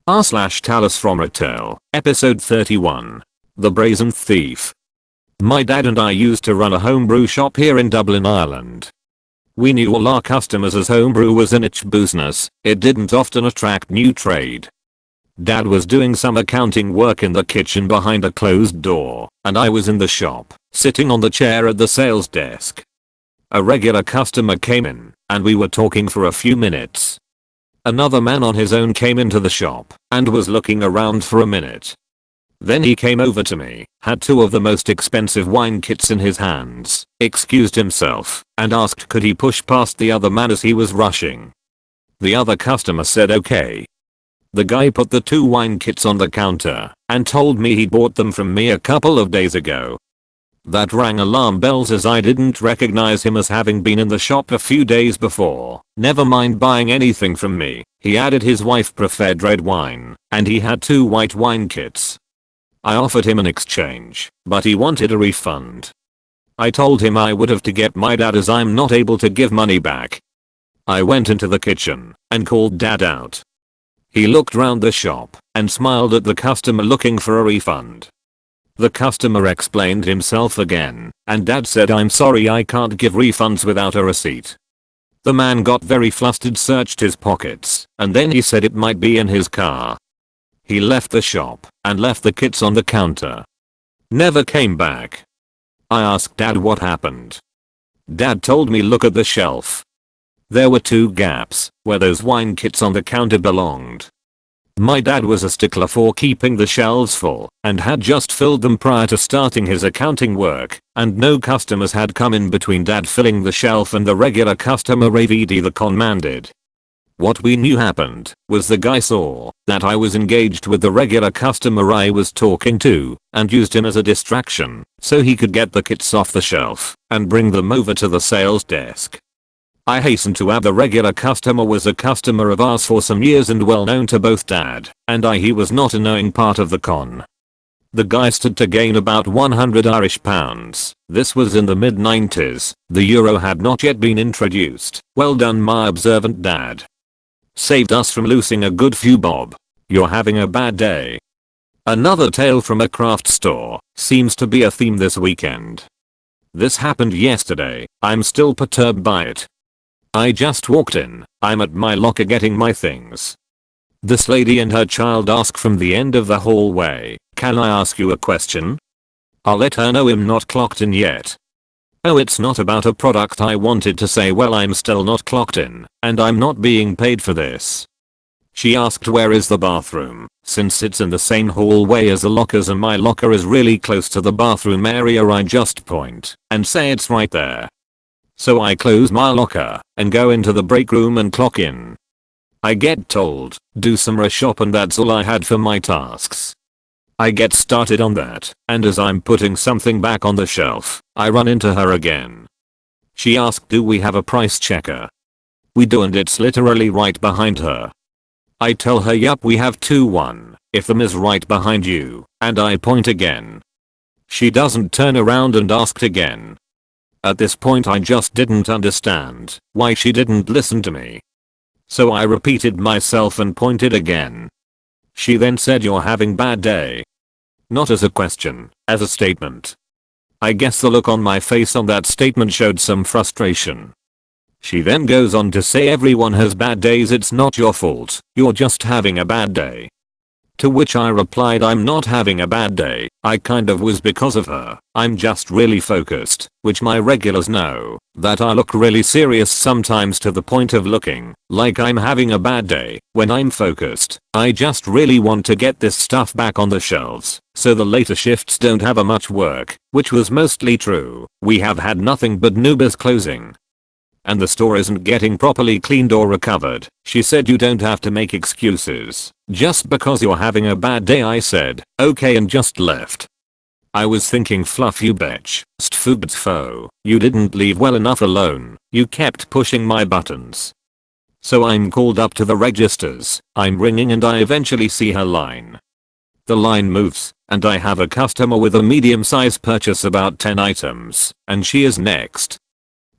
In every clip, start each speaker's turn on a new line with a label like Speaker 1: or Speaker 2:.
Speaker 1: r/TalesFromRetail, episode 31. The Brazen Thief. My dad and I used to run a homebrew shop here in Dublin, Ireland. We knew all our customers as homebrew was a niche business, it didn't often attract new trade. Dad was doing some accounting work in the kitchen behind a closed door, and I was in the shop, sitting on the chair at the sales desk. A regular customer came in, and we were talking for a few minutes. Another man on his own came into the shop, and was looking around for a minute. Then he came over to me, had two of the most expensive wine kits in his hands, excused himself, and asked could he push past the other man as he was rushing. The other customer said okay. The guy put the two wine kits on the counter, and told me he'd bought them from me a couple of days ago. That rang alarm bells as I didn't recognize him as having been in the shop a few days before. Never mind buying anything from me, he added his wife preferred red wine, and he had two white wine kits. I offered him an exchange, but he wanted a refund. I told him I would have to get my dad as I'm not able to give money back. I went into the kitchen and called Dad out. He looked round the shop and smiled at the customer looking for a refund. The customer explained himself again, and Dad said I'm sorry I can't give refunds without a receipt. The man got very flustered, searched his pockets, and then he said it might be in his car. He left the shop and left the kits on the counter. Never came back. I asked Dad what happened. Dad told me look at the shelf. There were two gaps where those wine kits on the counter belonged. My dad was a stickler for keeping the shelves full and had just filled them prior to starting his accounting work, and no customers had come in between Dad filling the shelf and the regular customer AVD the commanded. What we knew happened was the guy saw that I was engaged with the regular customer I was talking to and used him as a distraction so he could get the kits off the shelf and bring them over to the sales desk. I hasten to add the regular customer was a customer of ours for some years and well known to both Dad and I. He was not a knowing part of the con. The guy stood to gain about 100 Irish pounds. This was in the mid-90s. The euro had not yet been introduced. Well done my observant dad. Saved us from losing a good few bob. You're having a bad day. Another tale from a craft store seems to be a theme this weekend. This happened yesterday. I'm still perturbed by it. I just walked in. I'm at my locker getting my things. This lady and her child ask from the end of the hallway, "Can I ask you a question?" I'll let her know I'm not clocked in yet. Oh, it's not about a product. I wanted to say well I'm still not clocked in, and I'm not being paid for this. She asked where is the bathroom, since it's in the same hallway as the lockers and my locker is really close to the bathroom area. I just point and say it's right there. So I close my locker and go into the break room and clock in. I get told, do some reshop, and that's all I had for my tasks. I get started on that, and as I'm putting something back on the shelf, I run into her again. She asked do we have a price checker? We do, and it's literally right behind her. I tell her yup we have two. One if them is right behind you, and I point again. She doesn't turn around and asked again. At this point I just didn't understand why she didn't listen to me. So I repeated myself and pointed again. She then said you're having bad day. Not as a question, as a statement. I guess the look on my face on that statement showed some frustration. She then goes on to say everyone has bad days, it's not your fault, you're just having a bad day. To which I replied I'm not having a bad day, I kind of was because of her, I'm just really focused, which my regulars know, that I look really serious sometimes to the point of looking like I'm having a bad day. When I'm focused, I just really want to get this stuff back on the shelves, so the later shifts don't have much work, which was mostly true. We have had nothing but newbies closing. And the store isn't getting properly cleaned or recovered. She said you don't have to make excuses just because you're having a bad day. I said okay and just left. I was thinking fluff you bitch, stfugtfo, you didn't leave well enough alone, you kept pushing my buttons. So I'm called up to the registers, I'm ringing and I eventually see her line. The line moves and I have a customer with a medium size purchase about 10 items and she is next.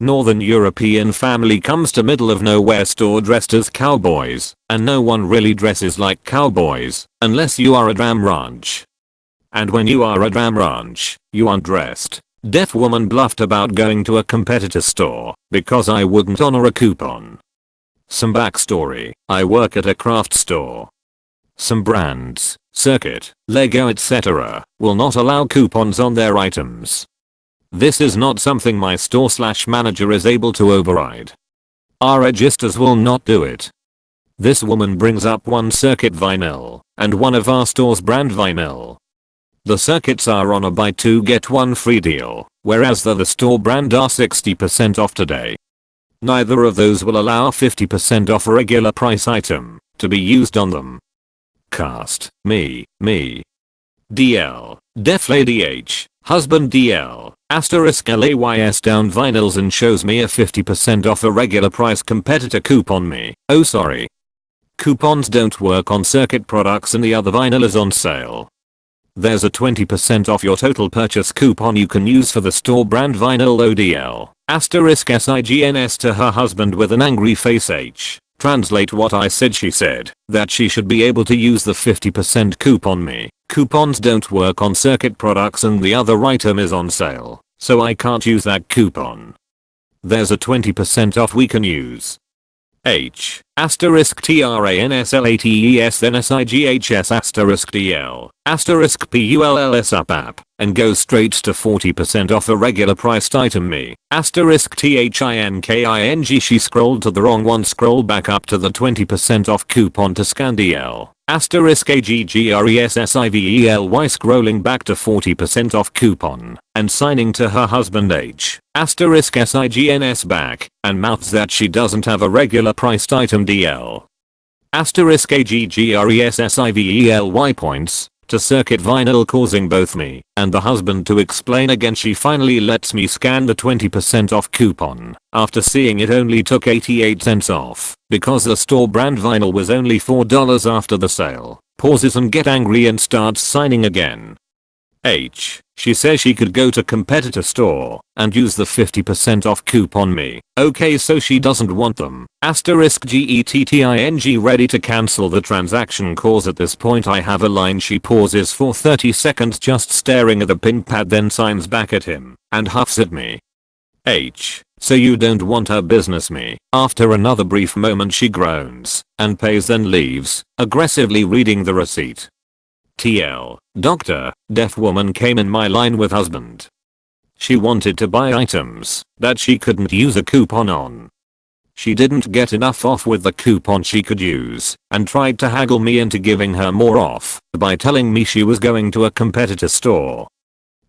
Speaker 1: Northern European family comes to middle of nowhere store dressed as cowboys, and no one really dresses like cowboys, unless you are a Ram Ranch. And when you are at Ram Ranch, you aren't dressed. Deaf woman bluffed about going to a competitor store because I wouldn't honor a coupon. Some backstory, I work at a craft store. Some brands, Circuit, Lego etc. will not allow coupons on their items. This is not something my store/manager is able to override. Our registers will not do it. This woman brings up one Circuit vinyl and one of our store's brand vinyl. The Circuits are on a buy 2 get 1 free deal, whereas the store brand are 60% off today. Neither of those will allow 50% off a regular price item to be used on them. Cast, me. DL, Def Lady H, husband DL, *LAYS down vinyls and shows me a 50% off a regular price competitor coupon me. Oh sorry. Coupons don't work on Circuit products and the other vinyl is on sale. There's a 20% off your total purchase coupon you can use for the store brand vinyl ODL, *SIGNS to her husband with an angry face H. Translate what I said. She said that she should be able to use the 50% coupon me. Coupons don't work on Circuit products and the other item is on sale, so I can't use that coupon. There's a 20% off we can use. H, *TRANSLATES then SIGHS *DL, *PULLS up, and go straight to 40% off a regular priced item me, *THINKING. She scrolled to the wrong one. Scroll back up to the 20% off coupon to scan DL, *AGGRESSIVELY. Scrolling back to 40% off coupon and signing to her husband H, *SIGNS back, and mouths that she doesn't have a regular priced item DL, *AGGRESSIVELY points to Circuit vinyl, causing both me and the husband to explain again. She finally lets me scan the 20% off coupon after seeing it only took 88 cents off because the store brand vinyl was only $4 after the sale. Pauses and get angry and starts signing again. H, she says she could go to competitor store and use the 50% off coupon me. Okay, so she doesn't want them. *GETTING ready to cancel the transaction cause at this point I have a line. She pauses for 30 seconds just staring at the pink pad, then signs back at him and huffs at me. H, so you don't want her business me. After another brief moment she groans and pays, then leaves, aggressively reading the receipt. TL, doctor, deaf woman came in my line with husband. She wanted to buy items that she couldn't use a coupon on. She didn't get enough off with the coupon she could use and tried to haggle me into giving her more off by telling me she was going to a competitor store.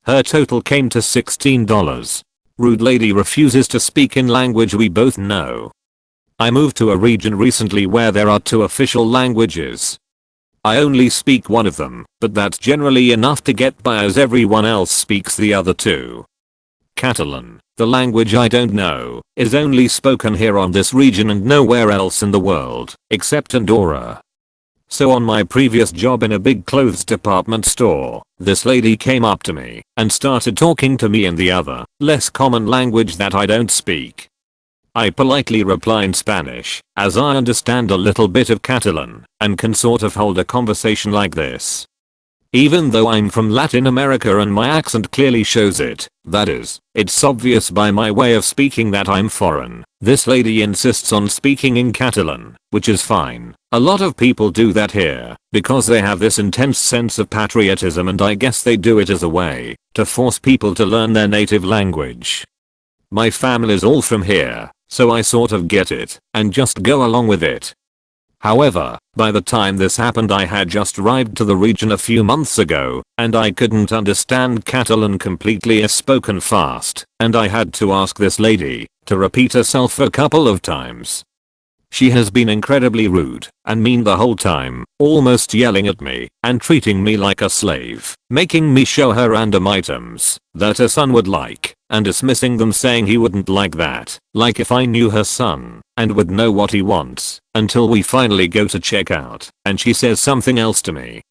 Speaker 1: Her total came to $16. Rude lady refuses to speak in language we both know. I moved to a region recently where there are 2 official languages. I only speak one of them, but that's generally enough to get by as everyone else speaks the other 2. Catalan, the language I don't know, is only spoken here on this region and nowhere else in the world, except Andorra. So on my previous job in a big clothes department store, this lady came up to me and started talking to me in the other, less common language that I don't speak. I politely reply in Spanish, as I understand a little bit of Catalan and can sort of hold a conversation like this. Even though I'm from Latin America and my accent clearly shows it, that is, it's obvious by my way of speaking that I'm foreign. This lady insists on speaking in Catalan, which is fine. A lot of people do that here because they have this intense sense of patriotism, and I guess they do it as a way to force people to learn their native language. My family's all from here, so I sort of get it and just go along with it. However, by the time this happened I had just arrived to the region a few months ago, and I couldn't understand Catalan completely as spoken fast, and I had to ask this lady to repeat herself a couple of times. She has been incredibly rude and mean the whole time, almost yelling at me and treating me like a slave, making me show her random items that her son would like and dismissing them, saying he wouldn't like that, like if I knew her son and would know what he wants, until we finally go to check out and she says something else to me.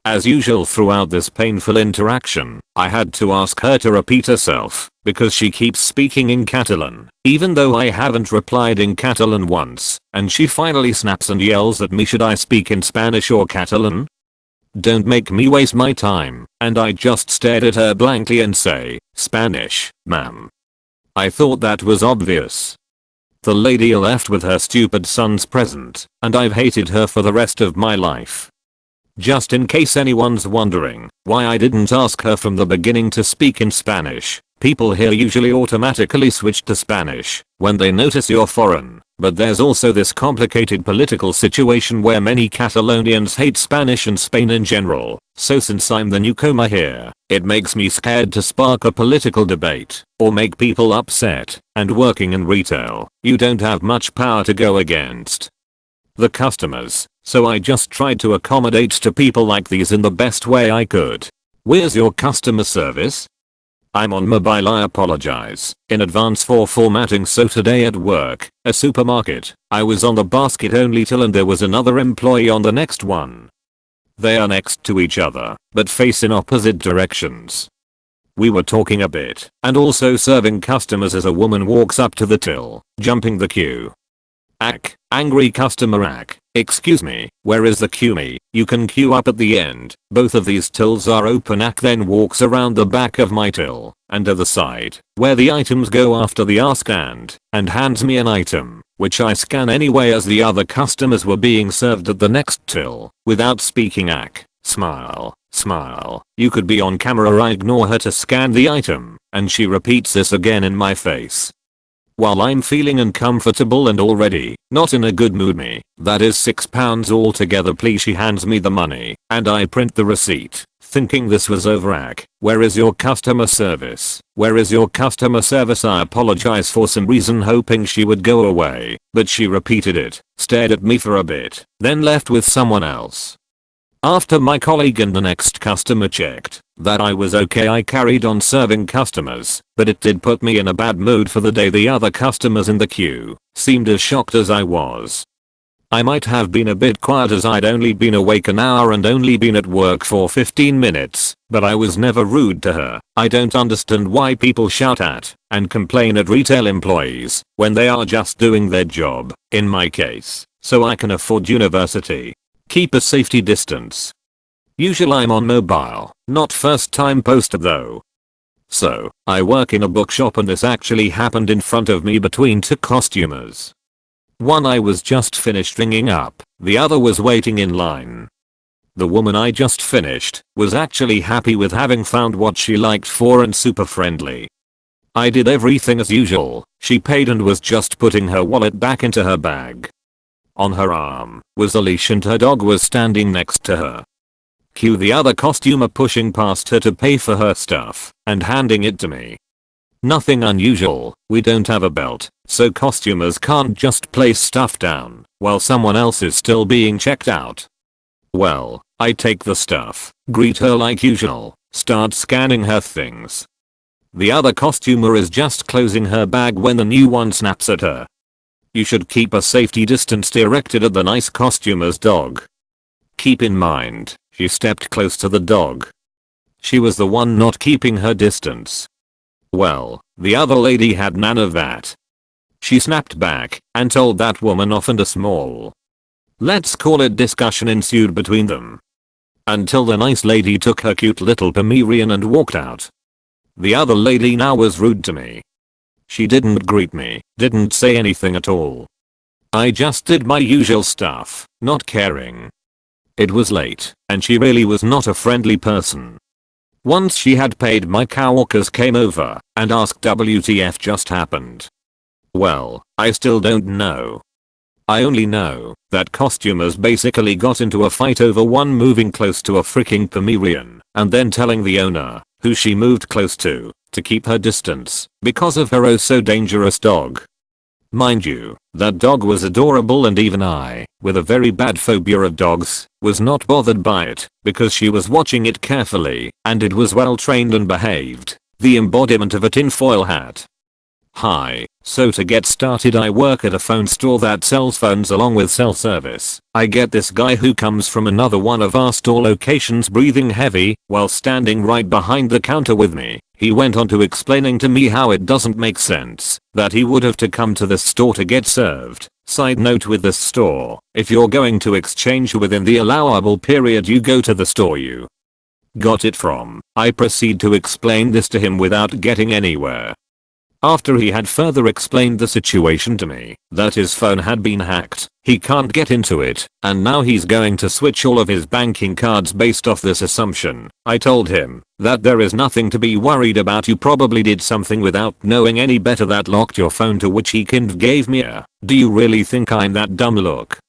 Speaker 1: As usual throughout this painful interaction, I had to ask her to repeat herself because she keeps speaking in Catalan, even though I haven't replied in Catalan once, and she finally snaps and yells at me, should I speak in Spanish or Catalan? Don't make me waste my time, and I just stared at her blankly and say, Spanish, ma'am. I thought that was obvious. The lady left with her stupid son's present, and I've hated her for the rest of my life. Just in case anyone's wondering why I didn't ask her from the beginning to speak in Spanish. People here usually automatically switch to Spanish when they notice you're foreign, but there's also this complicated political situation where many Catalonians hate Spanish and Spain in general, so since I'm the newcomer here, it makes me scared to spark a political debate or make people upset, and working in retail, you don't have much power to go against the customers, so I just tried to accommodate to people like these in the best way I could. Where's your customer service? I'm on mobile. I apologize in advance for formatting. So today at work, a supermarket, I was on the basket only till and there was another employee on the next one. They are next to each other, but face in opposite directions. We were talking a bit and also serving customers as a woman walks up to the till, jumping the queue. Angry customer. Excuse me, where is the queue? Me, you can queue up at the end. Both of these tills are open. Then walks around the back of my till and to the side where the items go after the and hands me an item, which I scan anyway as the other customers were being served at the next till, without speaking. Smile. You could be on camera. I ignore her to scan the item, and she repeats this again in my face. While I'm feeling uncomfortable and already not in a good mood. Me, that is £6 altogether please. She hands me the money and I print the receipt, thinking this was over. Where is your customer service? Where is your customer service? I apologize for some reason, hoping she would go away, but she repeated it, stared at me for a bit, then left with someone else. After my colleague and the next customer checked that I was okay, I carried on serving customers, but it did put me in a bad mood for the day. The other customers in the queue seemed as shocked as I was. I might have been a bit quiet as I'd only been awake an hour and only been at work for 15 minutes, but I was never rude to her. I don't understand why people shout at and complain at retail employees when they are just doing their job, in my case, so I can afford university. Keep a safety distance. Usually I'm on mobile, not first time poster though. So, I work in a bookshop and this actually happened in front of me between two costumers. One I was just finished ringing up, the other was waiting in line. The woman I just finished was actually happy with having found what she liked for and super friendly. I did everything as usual, she paid and was just putting her wallet back into her bag. On her arm was a leash and her dog was standing next to her. Cue the other costumer pushing past her to pay for her stuff and handing it to me. Nothing unusual, we don't have a belt, so costumers can't just place stuff down while someone else is still being checked out. Well, I take the stuff, greet her like usual, start scanning her things. The other costumer is just closing her bag when the new one snaps at her. You should keep a safety distance directed at the nice costumer's dog. Keep in mind, she stepped close to the dog. She was the one not keeping her distance. Well, the other lady had none of that. She snapped back and told that woman off and a small, let's call it, discussion ensued between them. Until the nice lady took her cute little Pomerian and walked out. The other lady now was rude to me. She didn't greet me, didn't say anything at all. I just did my usual stuff, not caring. It was late, and she really was not a friendly person. Once she had paid, my coworkers came over and asked WTF just happened. Well, I still don't know. I only know that costumers basically got into a fight over one moving close to a freaking Pomerian and then telling the owner, who she moved close to keep her distance because of her oh so dangerous dog. Mind you, that dog was adorable and even I, with a very bad phobia of dogs, was not bothered by it because she was watching it carefully and it was well trained and behaved, the embodiment of a tinfoil hat. Hi, so to get started, I work at a phone store that sells phones along with cell service. I get this guy who comes from another one of our store locations breathing heavy while standing right behind the counter with me. He went on to explaining to me how it doesn't make sense that he would have to come to this store to get served. Side note with this store, if you're going to exchange within the allowable period, you go to the store you got it from. I proceed to explain this to him without getting anywhere. After he had further explained the situation to me, that his phone had been hacked, he can't get into it, and now he's going to switch all of his banking cards based off this assumption. I told him that there is nothing to be worried about, you probably did something without knowing any better that locked your phone, to which he kind of gave me a "do you really think I'm that dumb" look.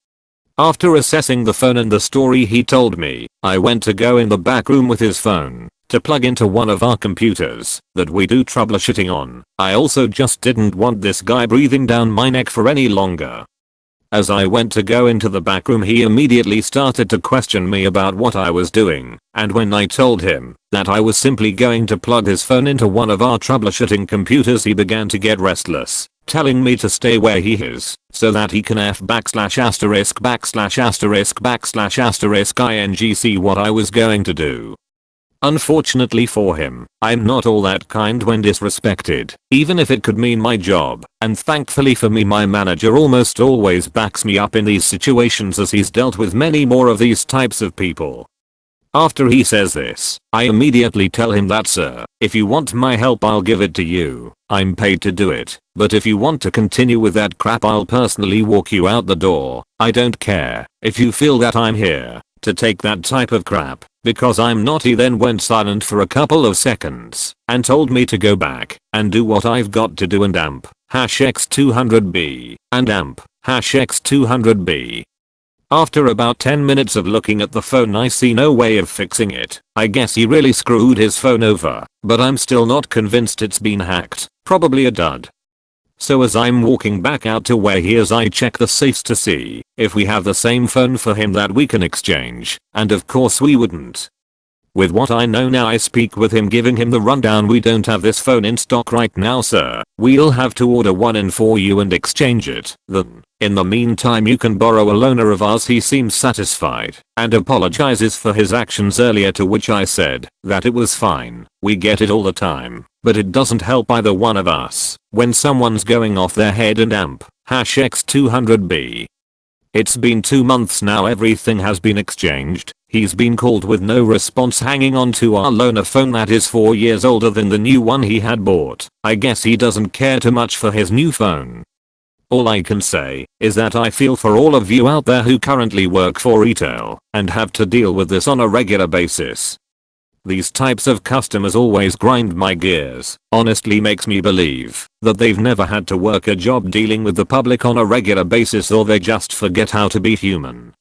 Speaker 1: After assessing the phone and the story he told me, I went to go in the back room with his phone to plug into one of our computers that we do troubleshooting on. I also just didn't want this guy breathing down my neck for any longer. As I went to go into the back room, he immediately started to question me about what I was doing, and when I told him that I was simply going to plug his phone into one of our troubleshooting computers, he began to get restless, telling me to stay where he is so that he can *********ing see what I was going to do. Unfortunately for him, I'm not all that kind when disrespected, even if it could mean my job, and thankfully for me my manager almost always backs me up in these situations, as he's dealt with many more of these types of people. After he says this, I immediately tell him that, "Sir, if you want my help I'll give it to you, I'm paid to do it, but if you want to continue with that crap I'll personally walk you out the door. I don't care if you feel that I'm here to take that type of crap, because I'm not." He then went silent for a couple of seconds and told me to go back and do what I've got to do and AMP #X200B and AMP #X200B. After about 10 minutes of looking at the phone, I see no way of fixing it. I guess he really screwed his phone over, but I'm still not convinced it's been hacked. Probably a dud. So as I'm walking back out to where he is, I check the safes to see if we have the same phone for him that we can exchange, and of course we wouldn't. With what I know now, I speak with him, giving him the rundown. "We don't have this phone in stock right now, sir. We'll have to order one in for you and exchange it. Then, in the meantime, you can borrow a loaner of ours." He seems satisfied and apologizes for his actions earlier, to which I said that it was fine. We get it all the time, but it doesn't help either one of us when someone's going off their head, and AMP #X200B. It's been 2 months now, everything has been exchanged. He's been called with no response, hanging on to our loaner phone that is 4 years older than the new one he had bought. I guess he doesn't care too much for his new phone. All I can say is that I feel for all of you out there who currently work for retail and have to deal with this on a regular basis. These types of customers always grind my gears. Honestly makes me believe that they've never had to work a job dealing with the public on a regular basis, or they just forget how to be human.